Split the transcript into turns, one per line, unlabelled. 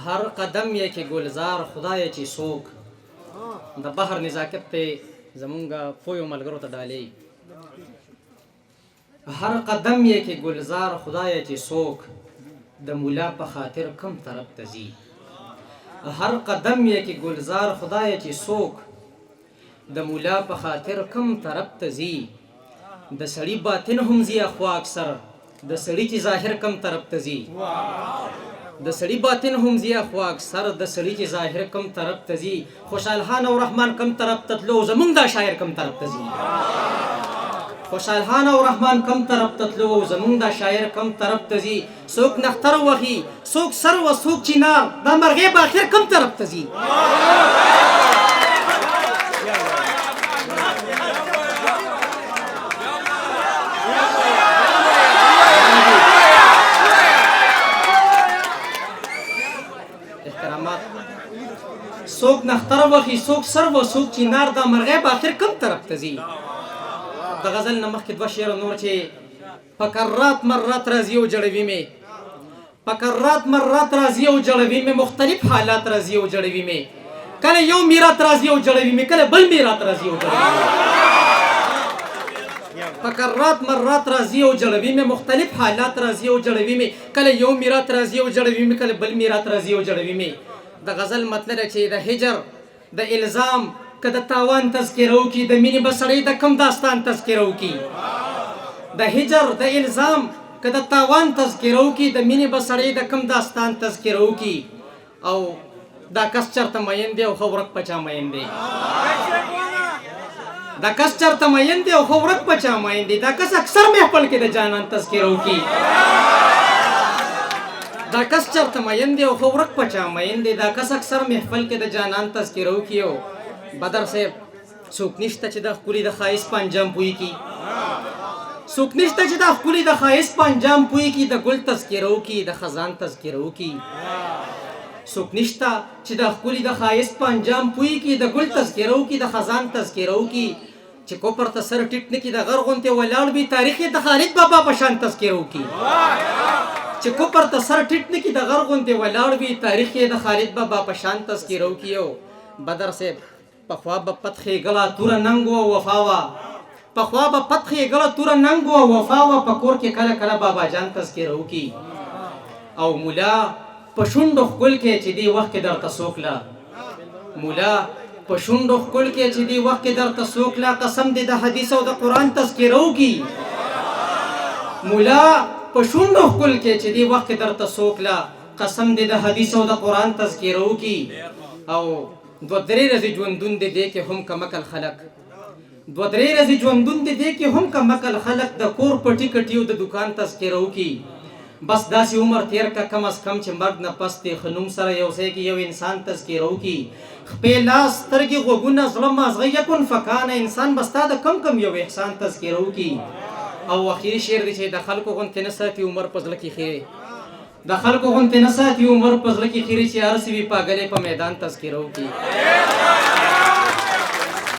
هر قدم یې کې ګلزار خدای چې څوک د بحر نزاکت ته زمونږ پویو ملګرو ته ډالۍ. هر قدم یې کې ګلزار خدای چې څوک د مولا په خاطر کم طرف ته ځي. هر قدم یې کې ګلزار خدای چې څوک د مولا په خاطر کم طرف ته ځي. د سړي باطن هم ځي خو اکثر د سړي چې ظاهر کم طرف ته ځي. د سړي باطن هم ځي خو اکثر د سړي چې ظاهر کم طرف ته ځي. خوشحال خان او رحمان کم طرف ته تلو زمونږ دا شاعر کم طرف ته ځي. خوشحال خان او رحمان کم طرف ته تلو زمونږ دا شاعر کم طرف ته ځي. څوک نختر وهي څوک سر و څوک چنار دا مرغۍ به اخر کم طرف ته ځي. څوک نختر وهي څوک سر و څوک چنار دا مرغۍ به اخر کم طرف ته ځي. د غزل نه مخکې دوه شعر نور چې فکرات مرات راځي او جړوي مې فکرات مرات راځي او جړوي مې مختلف حالات راځي او جړوي مې کله یو میرات راځي او جړوي مې کله بل میرات راځي او جړوي مې فکرات مرات راځي او جړوي مې مختلف حالات راځي او جړوي مې کله یو میرات راځي او جړوي مې کله بل میرات راځي او جړوي مې. د غزل مطلب چې د هجر د الزام که د تاوان تذکره وکړي د مینې به سړی د کم داستان تذکره وکړي. د هجر د الزام که د تاوان تذکره وکړي د مینې به سړی د کم داستان تذکره وکړي. او دا کس چرته مین دی او ښه ورک په چا مین دی. دا کس چرته مین دی او ښه ورک په چا مین دی. دا کس اکثر محفل کې د جانان تذکره وکړي. دا کس چرته مین دی او ښه ورک په چا مین دی. دا کس اکثر محفل کې د جانان تذکره وکړي. او بدر صاحب څوک نشته چې د ښکلي د ښایست په انجام پوهېږي. څوک نشته چې د ښکلي د ښایست په انجام پوهېږي. د ګل تذکره وکړي د خزان تذکره وکړي. څوک نشته چې د ښکلي د ښایست په انجام پوهېږي. د ګل تذکره وکړي د خزان تذکره وکړي. چې کوپر ته سر ټیټ نه کړي د غر غوندې ولاړ وي تاریخ یې د خالد بابا په شان تذکره وکړي. چې کوپر ته سر ټیټ نه کړي د غر غوندې ولاړ وي تاریخ یې د خالد بابا په شان تذکره وکړي. او بدر صاحب پخوا به پت خېږله توره ننګ وه وفا وه پخوا به پت خېږله توره ننګ وه وفا وه په کور کې کله کله بابا جان تذکره وکړي. او مولا په شونډو ښکل کې چې دې وخت کې درته څوک له مولا په شونډو ښکل کې چې دې وخت کې درته څوک له قسم دې د حدیث او د قرآن تذکره وکړي. مولا په شونډو ښکل کې چې دې وخت کې درته څوک له قسم دې د حدیث او د قرآن تذکره وکړي. او دوه درې ورځې ژوندون دی دې کې هم کمکل خلک دوه درې ورځې ژوندون دی دې کې هم کمکل خلک د کور پټي کټي او د دکان تذکره وکړي. بس داسې عمر تیر کا کم از کم چې مرګ نه پس دی ښه نوم سره یو ځای کې یو انسان تذکره وکړي. خپې لاس سترګې غوږونه زړه مازغه یکن فکانه انسان به ستا د کم کم یو احسان تذکره وکړي. او اخري شعر دی چې د خلکو غوندې نه ساتي عمر په زړه کې خیرې د خلکو غوندې نه ساتي عمر په زړه کې خیرې چې هر څه وي پاګلې په میدان تذکره وکړي.